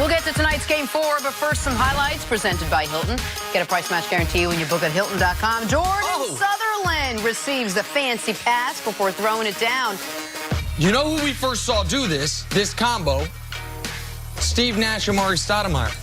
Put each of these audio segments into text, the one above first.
We'll get to tonight's Game 4, but first some highlights presented by Hilton. Get a price match guarantee when you book at Hilton.com. Jordan Sutherland receives the fancy pass before throwing it down. You know who we first saw do this combo? Steve Nash and Amari Stoudemire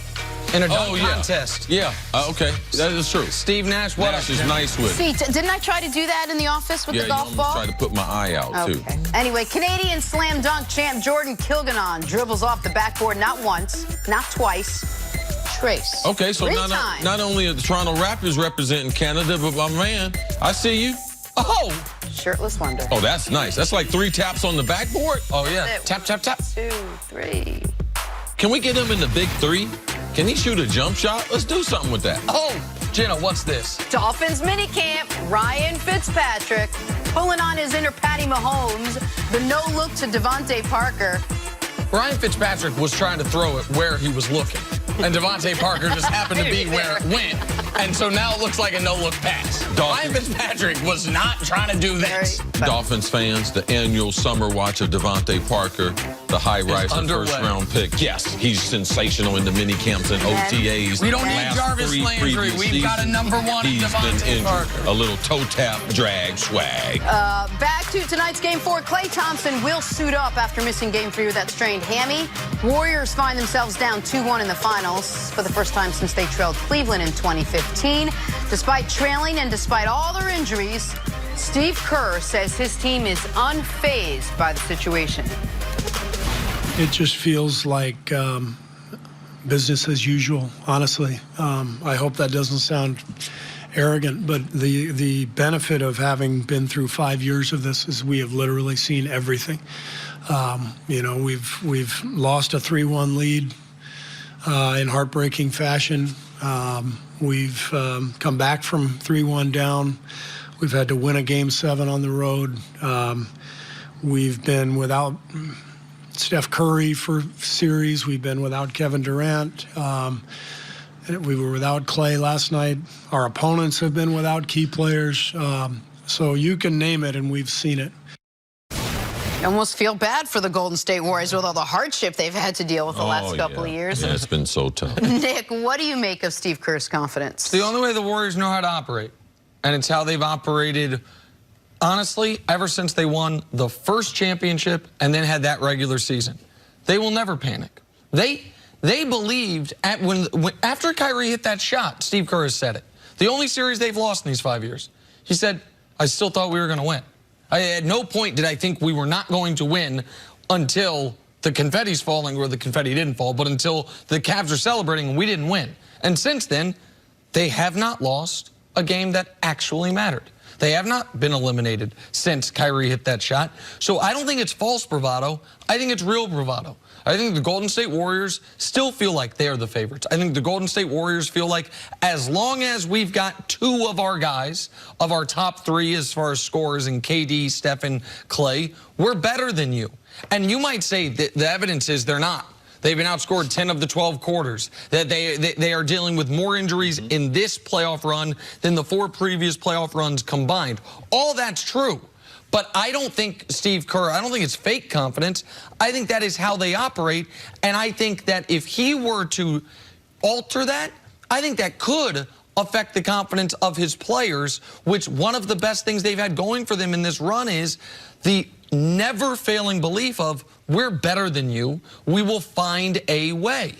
in a dunk contest. Yeah, okay, that is true. Steve Nash, what Nash is nice with it. See, didn't I try to do that in the office with the golf ball? Yeah, you try to put my eye out, too. Anyway, Canadian slam dunk champ Jordan Kilganon dribbles off the backboard not once, not twice, trace. Okay, so not only are the Toronto Raptors representing Canada, but my man, I see you. Oh! Shirtless wonder. Oh, that's nice. That's like 3 taps on the backboard. Oh, yeah. Tap, tap, tap. 2, 3. Can we get him in the big 3? Can he shoot a jump shot? Let's do something with that. Oh, Jenna, what's this? Dolphins minicamp, Ryan Fitzpatrick pulling on his inner Patty Mahomes. The no-look to Devontae Parker. Ryan Fitzpatrick was trying to throw it where he was looking. And Devontae Parker just happened to be where it went. And so now it looks like a no-look pass. Ryan Fitzpatrick was not trying to do this. Dolphins fans, the annual summer watch of Devontae Parker, the high-rising first-round pick. Yes, he's sensational in the mini-camps and OTAs. We don't need Jarvis Landry. We've got a #1 in Devontae Parker. A little toe-tap, drag, swag. Back to tonight's Game 4. Klay Thompson will suit up after missing Game 3 with that strained hammy. Warriors find themselves down 2-1 in the finals for the first time since they trailed Cleveland in 2015. Despite trailing and despite all their injuries, Steve Kerr says his team is unfazed by the situation. It just feels like business as usual, honestly. I hope that doesn't sound arrogant, but the benefit of having been through 5 years of this is we have literally seen everything. You know, we've lost a 3-1 lead in heartbreaking fashion. We've come back from 3-1 down. We've had to win a Game 7 on the road. We've been without Steph Curry for series. We've been without Kevin Durant. We were without Klay last night. Our opponents have been without key players. So you can name it, and we've seen it. You almost feel bad for the Golden State Warriors with all the hardship they've had to deal with the last couple of years. Yeah, it's been so tough. Nick, what do you make of Steve Kerr's confidence? It's the only way the Warriors know how to operate, and it's how they've operated, honestly, ever since they won the first championship and then had that regular season. They will never panic. They believed after Kyrie hit that shot, Steve Kerr has said it, the only series they've lost in these 5 years, he said, I still thought we were going to win. At no point did I think we were not going to win until the confetti's falling, or the confetti didn't fall, but until the Cavs are celebrating and we didn't win. And since then, they have not lost a game that actually mattered. They have not been eliminated since Kyrie hit that shot. So I don't think it's false bravado. I think it's real bravado. I think the Golden State Warriors still feel like they are the favorites. I think the Golden State Warriors feel like as long as we've got 2 of our guys, of our top 3 as far as scorers in KD, Steph, and Klay, we're better than you. And you might say that the evidence is they're not. They've been outscored 10 of the 12 quarters. That they are dealing with more injuries in this playoff run than the 4 previous playoff runs combined. All that's true. But I don't think Steve Kerr, I don't think it's fake confidence. I think that is how they operate. And I think that if he were to alter that, I think that could affect the confidence of his players, which one of the best things they've had going for them in this run is the never failing belief of we're better than you. We will find a way.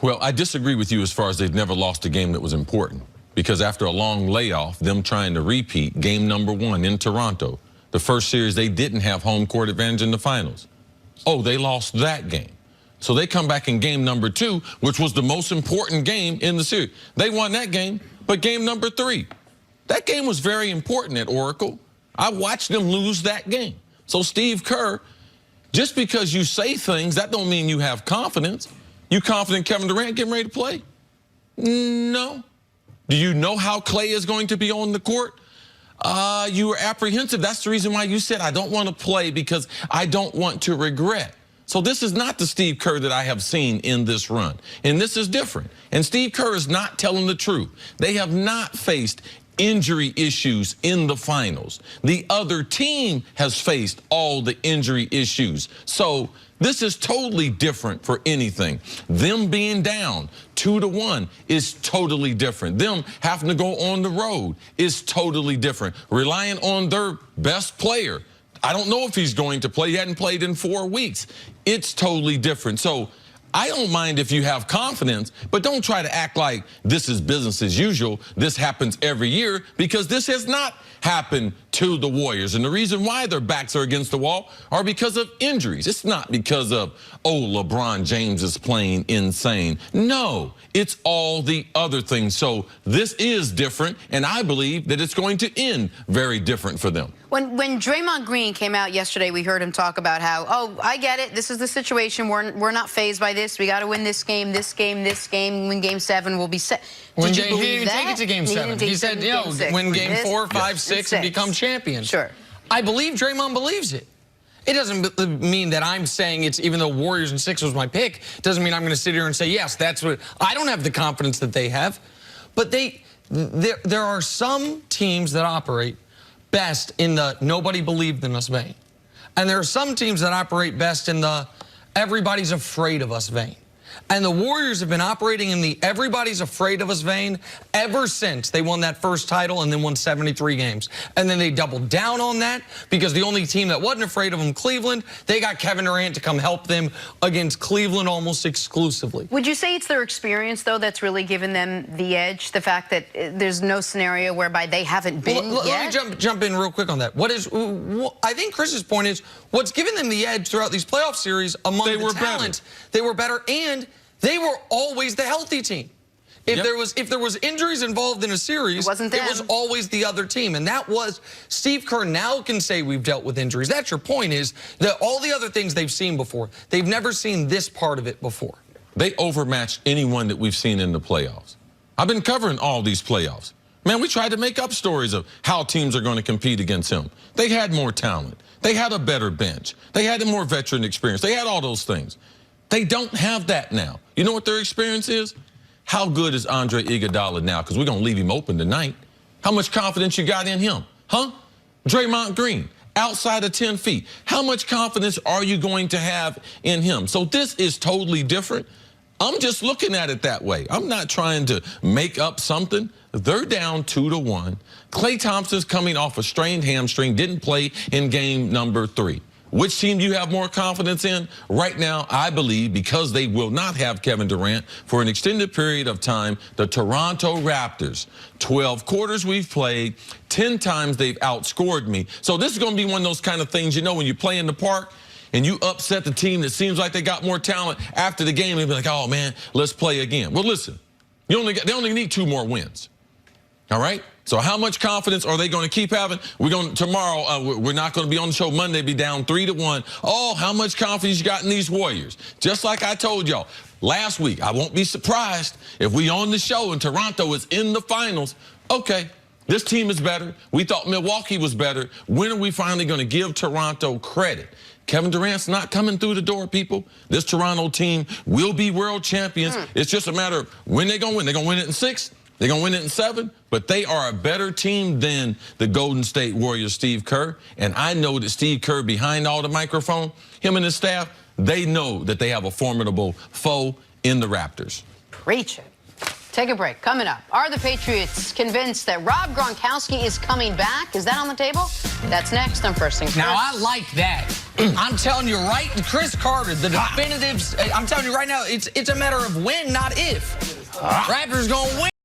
Well, I disagree with you as far as they've never lost a game that was important, because after a long layoff, them trying to repeat game #1 in Toronto, the first series they didn't have home court advantage in the finals. Oh, they lost that game. So they come back in game #2, which was the most important game in the series. They won that game, but game #3, that game was very important at Oracle. I watched them lose that game. So Steve Kerr, just because you say things, that don't mean you have confidence. You confident Kevin Durant getting ready to play? No. Do you know how Klay is going to be on the court? You were apprehensive. That's the reason why you said, I don't want to play because I don't want to regret. So this is not the Steve Kerr that I have seen in this run. And this is different. And Steve Kerr is not telling the truth. They have not faced injury issues in the finals. The other team has faced all the injury issues. So This is totally different for anything. Them being down 2-1 is totally different. Them having to go on the road is totally different. Relying on their best player. I don't know if he's going to play. He hadn't played in 4 weeks. It's totally different. So I don't mind if you have confidence, but don't try to act like this is business as usual. This happens every year, because this has not happened to the Warriors. And the reason why their backs are against the wall are because of injuries. It's not because of, oh, LeBron James is playing insane. No, it's all the other things. So this is different, and I believe that it's going to end very different for them. When Draymond Green came out yesterday, we heard him talk about how, oh, I get it. This is the situation. We're not fazed by this. We got to win this game, this game, this game. Win Game 7, we'll be set. Did you believe he didn't that? take it to Game 7. He said, you know, win Game 4, 5, 6, and become champions. Sure. I believe Draymond believes it. It doesn't mean that I'm saying it's, even though Warriors and 6 was my pick, doesn't mean I'm going to sit here and say, yes, that's what. I don't have the confidence that they have. But there are some teams that operate best in the nobody believed in us vein. And there are some teams that operate best in the everybody's afraid of us vein. And the Warriors have been operating in the everybody's afraid of us vein ever since they won that first title and then won 73 games. And then they doubled down on that because the only team that wasn't afraid of them, Cleveland, they got Kevin Durant to come help them against Cleveland almost exclusively. Would you say it's their experience, though, that's really given them the edge? The fact that there's no scenario whereby they haven't been yet? Let me jump in real quick on that. I think Chris's point is what's given them the edge throughout these playoff series among the talent. They were better, and they were always the healthy team. If there was injuries involved in a series, it was always the other team. And that was, Steve Kerr now can say we've dealt with injuries. That's your point, is that all the other things they've seen before, they've never seen this part of it before. They overmatched anyone that we've seen in the playoffs. I've been covering all these playoffs. Man, we tried to make up stories of how teams are going to compete against him. They had more talent. They had a better bench. They had a more veteran experience. They had all those things. They don't have that now. You know what their experience is? How good is Andre Iguodala now? Because we're going to leave him open tonight. How much confidence you got in him? Huh? Draymond Green, outside of 10 feet. How much confidence are you going to have in him? So this is totally different. I'm just looking at it that way. I'm not trying to make up something. They're down 2-1. Klay Thompson's coming off a strained hamstring, didn't play in game number 3. Which team do you have more confidence in? Right now, I believe, because they will not have Kevin Durant for an extended period of time, the Toronto Raptors. 12 quarters we've played, 10 times they've outscored me. So this is going to be one of those kind of things, you know, when you play in the park and you upset the team that seems like they got more talent after the game, and be like, oh, man, let's play again. Well, listen, they only need 2 more wins. All right? So how much confidence are they going to keep having? Tomorrow, we're not going to be on the show Monday, be down 3-1. Oh, how much confidence you got in these Warriors? Just like I told y'all last week, I won't be surprised if we on the show and Toronto is in the finals. Okay, this team is better. We thought Milwaukee was better. When are we finally going to give Toronto credit? Kevin Durant's not coming through the door, people. This Toronto team will be world champions. It's just a matter of when they're going to win. They're going to win it in 6. They're going to win it in 7, but they are a better team than the Golden State Warriors, Steve Kerr. And I know that Steve Kerr, behind all the microphone, him and his staff, they know that they have a formidable foe in the Raptors. Preach it. Take a break. Coming up, are the Patriots convinced that Rob Gronkowski is coming back? Is that on the table? That's next on First Things First. Now, I like that. I'm telling you right, Chris Carter, the definitives, I'm telling you right now, it's a matter of when, not if. Raptors going to win.